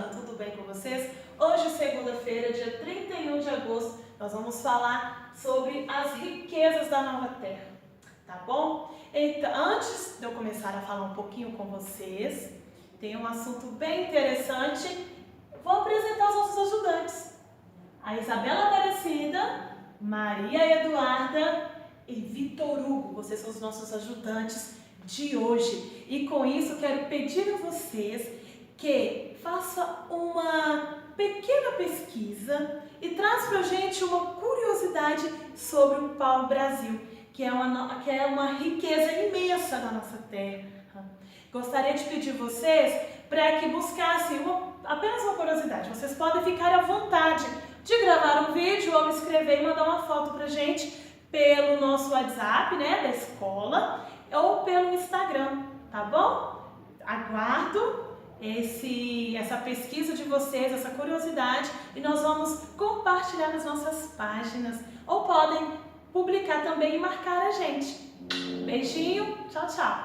Luana, tudo bem com vocês? Hoje, segunda-feira, dia 31 de agosto, nós vamos falar sobre as riquezas da Nova Terra, tá bom? Então, antes de eu começar a falar um pouquinho com vocês, tem um assunto bem interessante. Vou apresentar os nossos ajudantes. A Isabela Aparecida, Maria Eduarda e Vitor Hugo. Vocês são os nossos ajudantes de hoje. E com isso, quero pedir a vocês que faça uma pequena pesquisa e traz pra gente uma curiosidade sobre o pau-brasil, que é uma riqueza imensa da nossa terra. Gostaria de pedir vocês para que buscassem apenas uma curiosidade. Vocês podem ficar à vontade de gravar um vídeo ou escrever e mandar uma foto pra gente pelo nosso WhatsApp, né, da escola, ou pelo Instagram, tá bom? Aguardo essa pesquisa de vocês, essa curiosidade, e nós vamos compartilhar nas nossas páginas, ou podem publicar também e marcar a gente. Beijinho, tchau, tchau!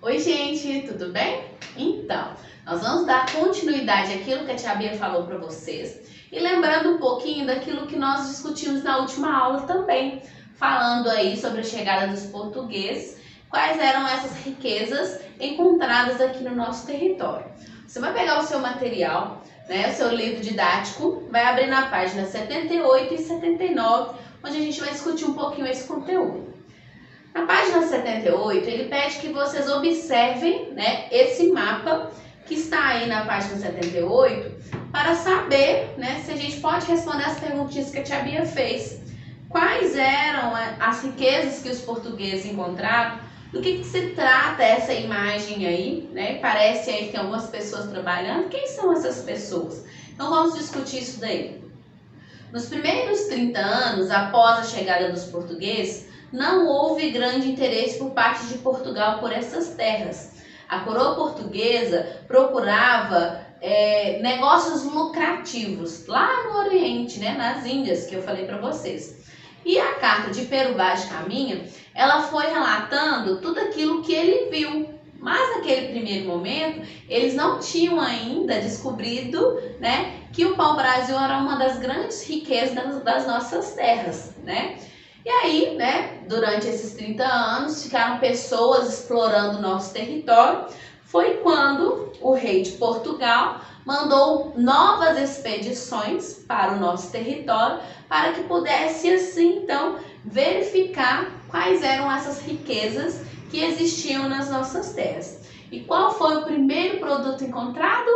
Oi gente, tudo bem? Então, nós vamos dar continuidade àquilo que a tia Bia falou para vocês e lembrando um pouquinho daquilo que nós discutimos na última aula também, falando aí sobre a chegada dos portugueses, quais eram essas riquezas encontradas aqui no nosso território. Você vai pegar o seu material, né, o seu livro didático, vai abrir na página 78 e 79, onde a gente vai discutir um pouquinho esse conteúdo. Na página 78, ele pede que vocês observem, né, esse mapa que está aí na página 78, para saber, né, se a gente pode responder as perguntinhas que a tia Bia fez. Quais eram as riquezas que os portugueses encontraram? Do que se trata essa imagem aí, né? Parece aí que tem algumas pessoas trabalhando. Quem são essas pessoas? Então vamos discutir isso daí. Nos primeiros 30 anos, após a chegada dos portugueses, não houve grande interesse por parte de Portugal por essas terras. A coroa portuguesa procurava negócios lucrativos lá no Oriente, né, nas Índias, que eu falei para vocês. E a carta de Pero Vaz de Caminha, ela foi relatando tudo aquilo que ele viu. Mas naquele primeiro momento, eles não tinham ainda descobrido, né, que o pau-brasil era uma das grandes riquezas das nossas terras, né? E aí, né, durante esses 30 anos, ficaram pessoas explorando o nosso território. Foi quando o rei de Portugal mandou novas expedições para o nosso território para que pudesse, assim, então, verificar quais eram essas riquezas que existiam nas nossas terras. E qual foi o primeiro produto encontrado?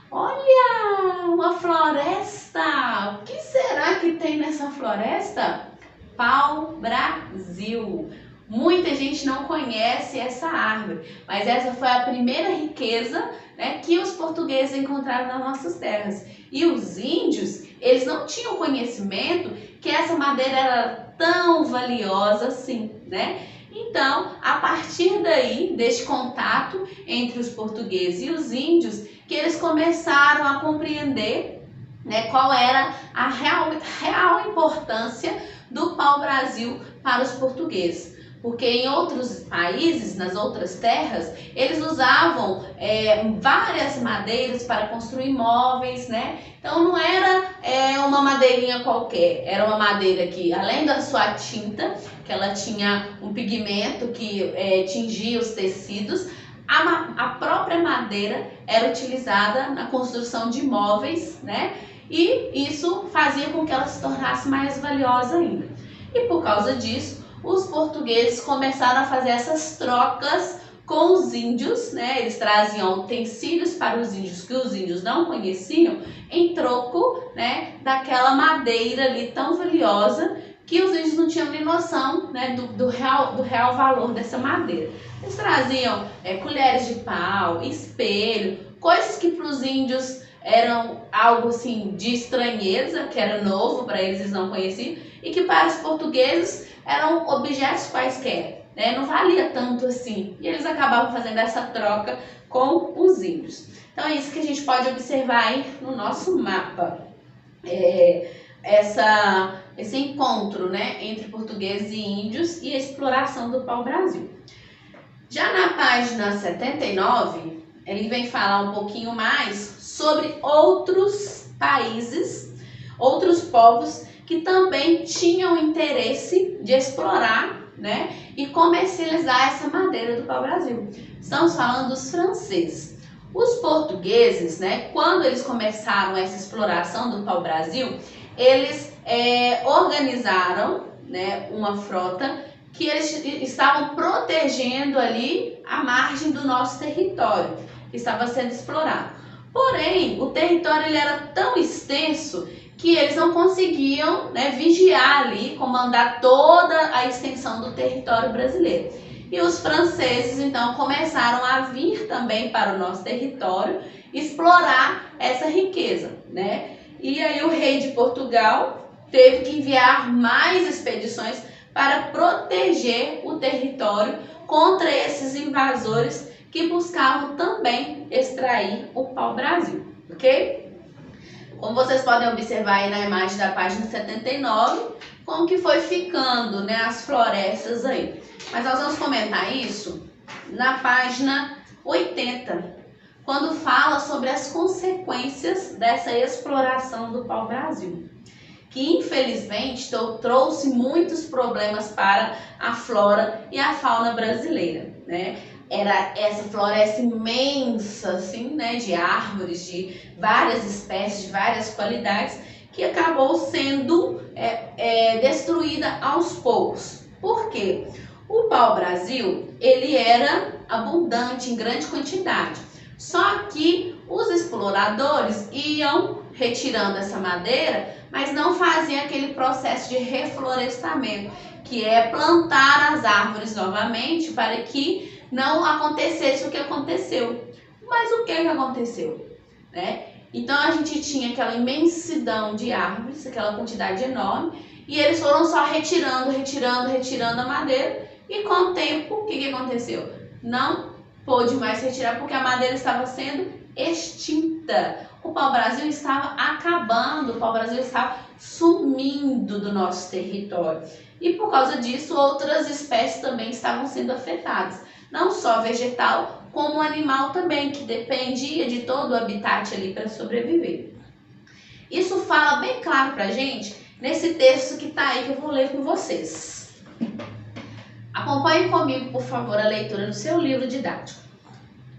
Olha, uma floresta! O que será que tem nessa floresta? Pau-brasil. Muita gente não conhece essa árvore, mas essa foi a primeira riqueza, né, que os portugueses encontraram nas nossas terras. E os índios, eles não tinham conhecimento que essa madeira era tão valiosa assim, né? Então, a partir daí, deste contato entre os portugueses e os índios, que eles começaram a compreender, né, qual era a real importância do pau-brasil para os portugueses. Porque em outros países, nas outras terras, eles usavam várias madeiras para construir móveis, né? Então não era uma madeirinha qualquer, era uma madeira que, além da sua tinta, que ela tinha um pigmento que tingia os tecidos, a própria madeira era utilizada na construção de móveis, né? E isso fazia com que ela se tornasse mais valiosa ainda. E por causa disso, os portugueses começaram a fazer essas trocas com os índios, né? Eles traziam utensílios para os índios que os índios não conheciam, em troco, né, daquela madeira ali tão valiosa que os índios não tinham nem noção, né, do real valor dessa madeira. Eles traziam colheres de pau, espelho, coisas que para os índios eram algo assim de estranheza, que era novo para eles, eles não conheciam, e que para os portugueses eram objetos quaisquer, né? Não valia tanto assim. E eles acabavam fazendo essa troca com os índios. Então é isso que a gente pode observar aí no nosso mapa. Esse encontro, né, entre portugueses e índios e a exploração do pau-brasil. Já na página 79, ele vem falar um pouquinho mais sobre outros países, outros povos que também tinham interesse de explorar, né, e comercializar essa madeira do pau-brasil. Estamos falando dos franceses. Os portugueses, né, quando eles começaram essa exploração do pau-brasil, eles organizaram, né, uma frota que eles estavam protegendo ali a margem do nosso território, que estava sendo explorado. Porém, o território ele era tão extenso que eles não conseguiam, né, vigiar ali, comandar toda a extensão do território brasileiro. E os franceses, então, começaram a vir também para o nosso território explorar essa riqueza, né? E aí o rei de Portugal teve que enviar mais expedições para proteger o território contra esses invasores que buscavam também extrair o pau-brasil, ok? Como vocês podem observar aí na imagem da página 79, como que foi ficando, né, as florestas aí. Mas nós vamos comentar isso na página 80, quando fala sobre as consequências dessa exploração do pau-brasil, que infelizmente trouxe muitos problemas para a flora e a fauna brasileira, né? Era essa floresta imensa, assim, né, de árvores, de várias espécies, de várias qualidades, que acabou sendo destruída aos poucos. Por quê? O pau-brasil, ele era abundante em grande quantidade, só que os exploradores iam retirando essa madeira, mas não faziam aquele processo de reflorestamento, que é plantar as árvores novamente para que não acontecesse o que aconteceu. Mas o que aconteceu, né? Então a gente tinha aquela imensidão de árvores, aquela quantidade enorme, e eles foram só retirando a madeira, e com o tempo, o que aconteceu? Não pôde mais retirar porque a madeira estava sendo extinta. O pau-brasil estava acabando, o pau-brasil estava sumindo do nosso território. E por causa disso, outras espécies também estavam sendo afetadas. Não só vegetal, como animal também, que dependia de todo o habitat ali para sobreviver. Isso fala bem claro para a gente nesse texto que está aí, que eu vou ler com vocês. Acompanhe comigo, por favor, a leitura do seu livro didático.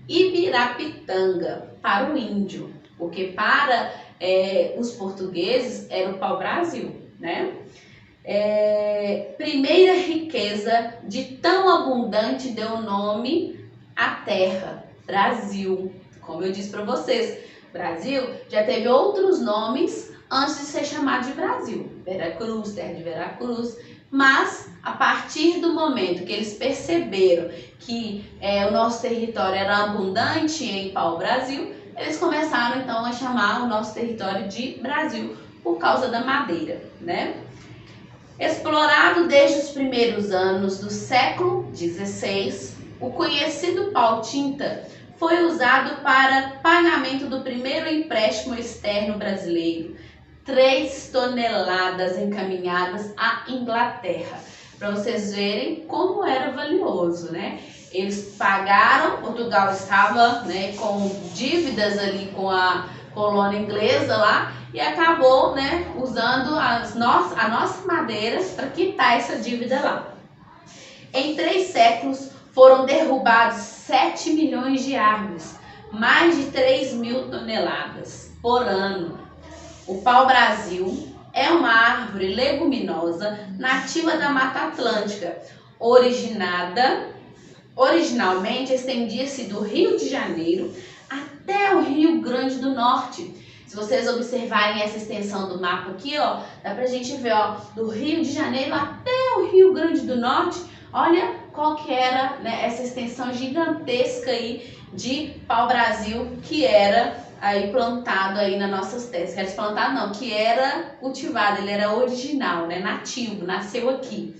Ibirapitanga, para o índio, porque para os portugueses era o pau-brasil, né? Primeira riqueza de tão abundante deu o nome à terra, Brasil. Como eu disse para vocês, Brasil já teve outros nomes antes de ser chamado de Brasil. Veracruz, terra de Veracruz. Mas a partir do momento que eles perceberam que o nosso território era abundante em pau-brasil, eles começaram então a chamar o nosso território de Brasil por causa da madeira, né? Explorado desde os primeiros anos do século XVI, o conhecido pau-tinta foi usado para pagamento do primeiro empréstimo externo brasileiro, 3 toneladas encaminhadas à Inglaterra, para vocês verem como era valioso, né? Eles pagaram, Portugal estava, né, com dívidas ali com a colônia inglesa lá, e acabou, né, usando a nossa madeira para quitar essa dívida lá. Em 3 séculos foram derrubados 7 milhões de árvores, mais de 3.000 toneladas por ano. O pau-brasil é uma árvore leguminosa nativa da Mata Atlântica, originalmente estendia-se do Rio de Janeiro até o Rio Grande do Norte. Se vocês observarem essa extensão do mapa aqui, ó, dá pra gente ver, ó, do Rio de Janeiro até o Rio Grande do Norte. Olha qual que era, né, essa extensão gigantesca aí de pau-brasil que era aí plantado aí nas nossas terras. Quer dizer, plantado não, que era cultivado, ele era original, né, nativo, nasceu aqui.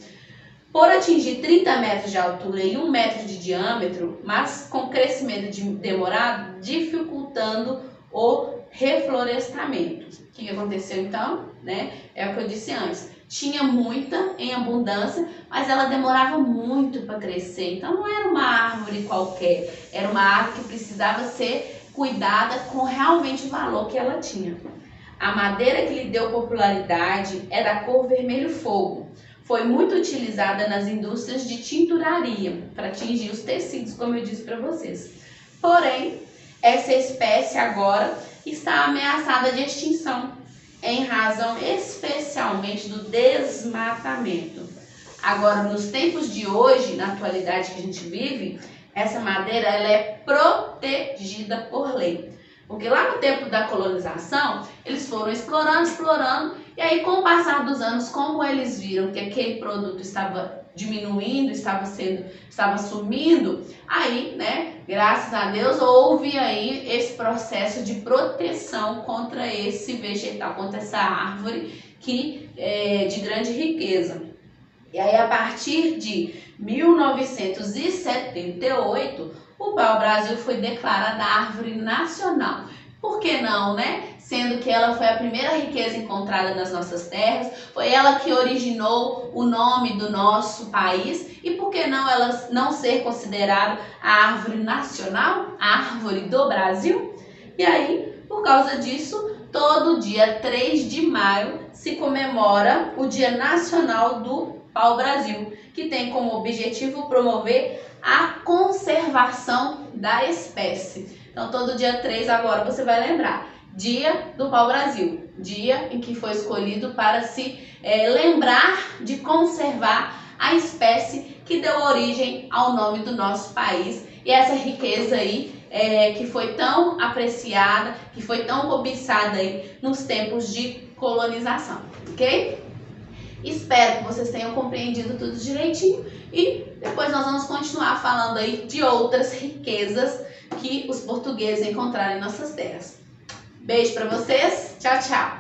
Por atingir 30 metros de altura e 1 metro de diâmetro, mas com crescimento demorado, dificultando o reflorestamento. O que aconteceu então? Né? É o que eu disse antes. tinha muita em abundância, mas ela demorava muito para crescer. Então não era uma árvore qualquer, era uma árvore que precisava ser cuidada com realmente o valor que ela tinha. A madeira que lhe deu popularidade é da cor vermelho fogo. Foi muito utilizada nas indústrias de tinturaria para atingir os tecidos, como eu disse para vocês. Porém, essa espécie agora está ameaçada de extinção, em razão especialmente do desmatamento. Agora, nos tempos de hoje, na atualidade que a gente vive, essa madeira ela é protegida por lei. Porque lá no tempo da colonização, eles foram explorando, e aí com o passar dos anos, como eles viram que aquele produto estava diminuindo, estava sumindo, aí, né, graças a Deus, houve aí esse processo de proteção contra esse vegetal, contra essa árvore que é de grande riqueza. E aí, a partir de 1978, o pau-brasil foi declarada árvore nacional. Por que não, né? Sendo que ela foi a primeira riqueza encontrada nas nossas terras, foi ela que originou o nome do nosso país, e por que não ela não ser considerada a árvore nacional, a árvore do Brasil? E aí, por causa disso, todo dia 3 de maio se comemora o Dia Nacional do Pau-Brasil, que tem como objetivo promover a conservação da espécie. Então, todo dia 3 agora você vai lembrar, Dia do Pau-Brasil, dia em que foi escolhido para se lembrar de conservar a espécie que deu origem ao nome do nosso país, e essa riqueza aí que foi tão apreciada, que foi tão cobiçada aí nos tempos de colonização, ok? Espero que vocês tenham compreendido tudo direitinho, e depois nós vamos continuar falando aí de outras riquezas que os portugueses encontraram em nossas terras. Beijo para vocês, tchau, tchau!